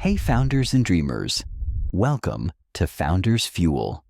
Hey founders and dreamers, welcome to Founders Fuel.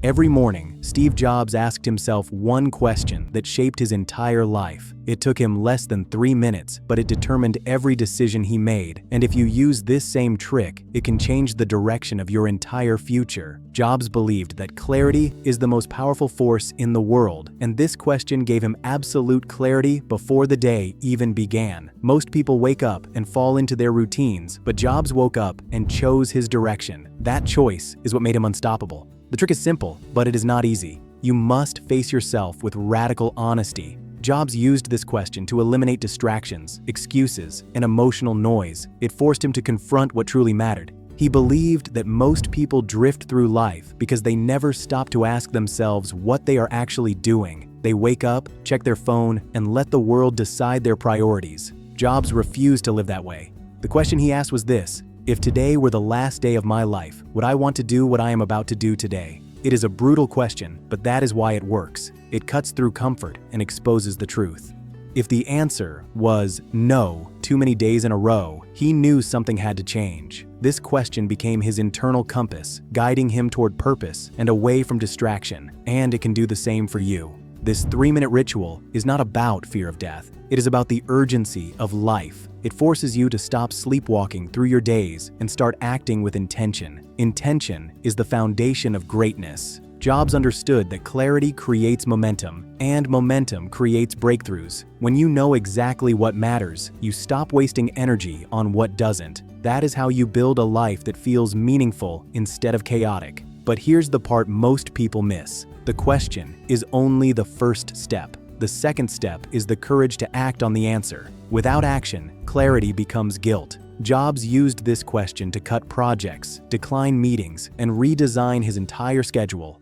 Every morning, Steve Jobs asked himself one question that shaped his entire life. It took him less than 3 minutes, but it determined every decision he made. And if you use this same trick, it can change the direction of your entire future. Jobs believed that clarity is the most powerful force in the world, and this question gave him absolute clarity before the day even began. Most people wake up and fall into their routines, but Jobs woke up and chose his direction. That choice is what made him unstoppable. The trick is simple, but it is not easy. You must face yourself with radical honesty. Jobs used this question to eliminate distractions, excuses, and emotional noise. It forced him to confront what truly mattered. He believed that most people drift through life because they never stop to ask themselves what they are actually doing. They wake up, check their phone, and let the world decide their priorities. Jobs refused to live that way. The question he asked was this: if today were the last day of my life, would I want to do what I am about to do today? It is a brutal question, but that is why it works. It cuts through comfort and exposes the truth. If the answer was no, too many days in a row, he knew something had to change. This question became his internal compass, guiding him toward purpose and away from distraction, and it can do the same for you. This 3-minute ritual is not about fear of death. It is about the urgency of life. It forces you to stop sleepwalking through your days and start acting with intention. Intention is the foundation of greatness. Jobs understood that clarity creates momentum, and momentum creates breakthroughs. When you know exactly what matters, you stop wasting energy on what doesn't. That is how you build a life that feels meaningful instead of chaotic. But here's the part most people miss. The question is only the first step. The second step is the courage to act on the answer. Without action, clarity becomes guilt. Jobs used this question to cut projects, decline meetings, and redesign his entire schedule.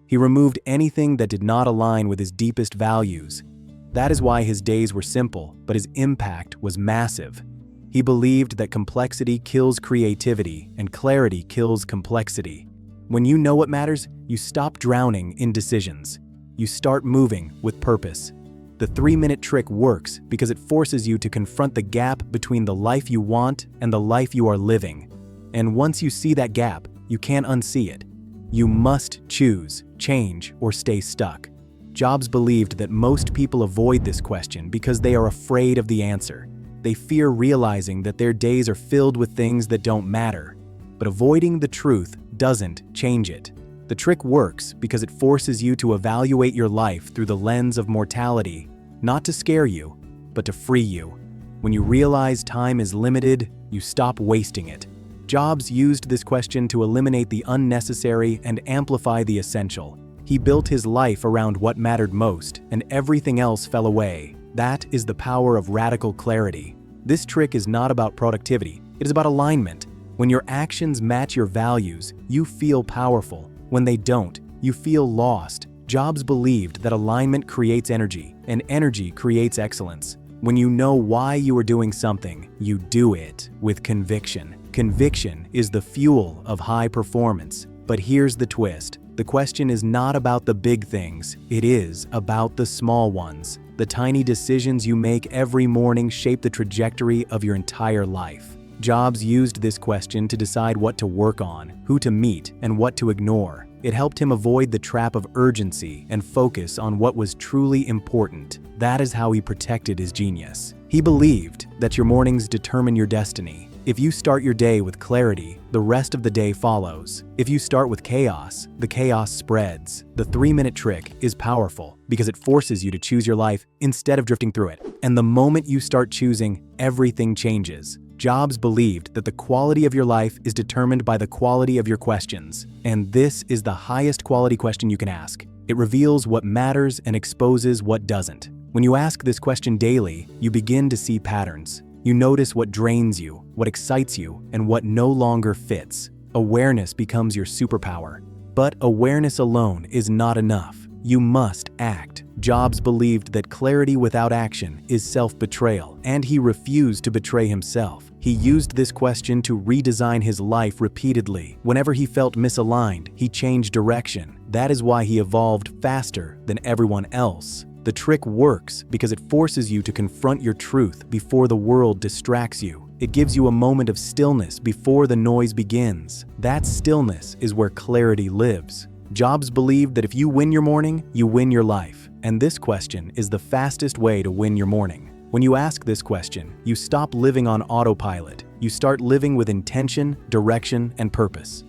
He removed anything that did not align with his deepest values. That is why his days were simple, but his impact was massive. He believed that complexity kills creativity, and clarity kills complexity. When you know what matters, you stop drowning in decisions. You start moving with purpose. The 3-minute trick works because it forces you to confront the gap between the life you want and the life you are living. And once you see that gap, you can't unsee it. You must choose, change, or stay stuck. Jobs believed that most people avoid this question because they are afraid of the answer. They fear realizing that their days are filled with things that don't matter. But avoiding the truth doesn't change it. The trick works because it forces you to evaluate your life through the lens of mortality, not to scare you, but to free you. When you realize time is limited, you stop wasting it. Jobs used this question to eliminate the unnecessary and amplify the essential. He built his life around what mattered most, and everything else fell away. That is the power of radical clarity. This trick is not about productivity, it is about alignment. When your actions match your values, you feel powerful. When they don't, you feel lost. Jobs believed that alignment creates energy, and energy creates excellence. When you know why you are doing something, you do it with conviction. Conviction is the fuel of high performance. But here's the twist. The question is not about the big things, it is about the small ones. The tiny decisions you make every morning shape the trajectory of your entire life. Jobs used this question to decide what to work on, who to meet, and what to ignore. It helped him avoid the trap of urgency and focus on what was truly important. That is how he protected his genius. He believed that your mornings determine your destiny. If you start your day with clarity, the rest of the day follows. If you start with chaos, the chaos spreads. The 3-minute trick is powerful because it forces you to choose your life instead of drifting through it. And the moment you start choosing, everything changes. Jobs believed that the quality of your life is determined by the quality of your questions. And this is the highest quality question you can ask. It reveals what matters and exposes what doesn't. When you ask this question daily, you begin to see patterns. You notice what drains you, what excites you, and what no longer fits. Awareness becomes your superpower. But awareness alone is not enough. You must act. Jobs believed that clarity without action is self-betrayal, and he refused to betray himself. He used this question to redesign his life repeatedly. Whenever he felt misaligned, he changed direction. That is why he evolved faster than everyone else. The trick works because it forces you to confront your truth before the world distracts you. It gives you a moment of stillness before the noise begins. That stillness is where clarity lives. Jobs believed that if you win your morning, you win your life. And this question is the fastest way to win your morning. When you ask this question, you stop living on autopilot. You start living with intention, direction, and purpose.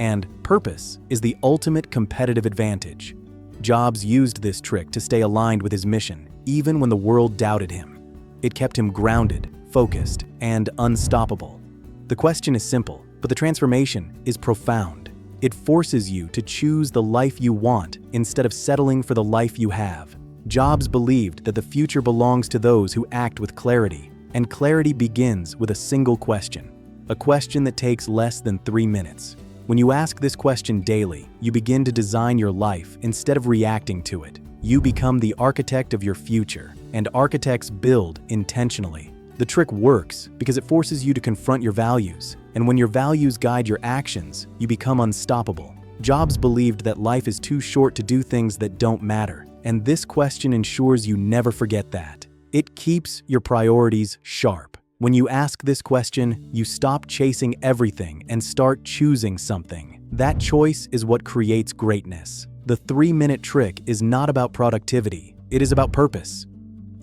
And purpose is the ultimate competitive advantage. Jobs used this trick to stay aligned with his mission, even when the world doubted him. It kept him grounded, focused, and unstoppable. The question is simple, but the transformation is profound. It forces you to choose the life you want instead of settling for the life you have. Jobs believed that the future belongs to those who act with clarity, and clarity begins with a single question, a question that takes less than 3 minutes. When you ask this question daily, you begin to design your life instead of reacting to it. You become the architect of your future, and architects build intentionally. The trick works because it forces you to confront your values, and when your values guide your actions, you become unstoppable. Jobs believed that life is too short to do things that don't matter, and this question ensures you never forget that. It keeps your priorities sharp. When you ask this question, you stop chasing everything and start choosing something. That choice is what creates greatness. The 3-minute trick is not about productivity, it is about purpose.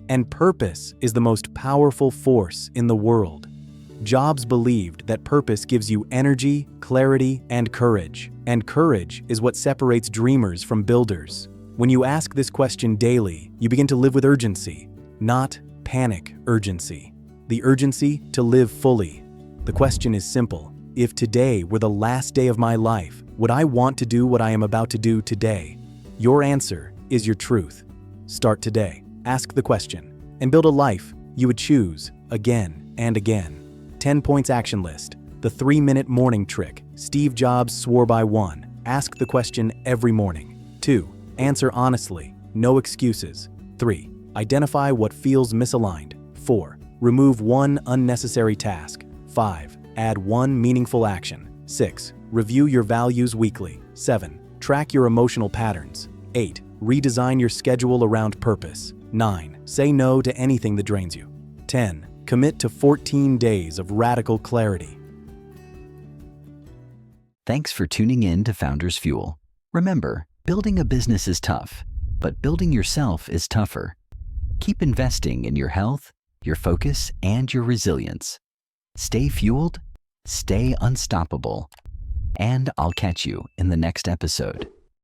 And purpose is the most powerful force in the world. Jobs believed that purpose gives you energy, clarity, and courage. And courage is what separates dreamers from builders. When you ask this question daily, you begin to live with urgency, not panic urgency. The urgency to live fully. The question is simple. If today were the last day of my life, would I want to do what I am about to do today? Your answer is your truth. Start today. Ask the question and build a life you would choose again and again. 10 points action list. The 3-minute morning trick. Steve Jobs swore by. 1. Ask the question every morning. 2. Answer honestly. No excuses. 3. Identify what feels misaligned. 4. Remove one unnecessary task. 5. Add one meaningful action. 6. Review your values weekly. 7. Track your emotional patterns. 8. Redesign your schedule around purpose. 9. Say no to anything that drains you. 10. Commit to 14 days of radical clarity. Thanks for tuning in to Founders Fuel. Remember, building a business is tough, but building yourself is tougher. Keep investing in your health, your focus, and your resilience. Stay fueled, stay unstoppable, and I'll catch you in the next episode.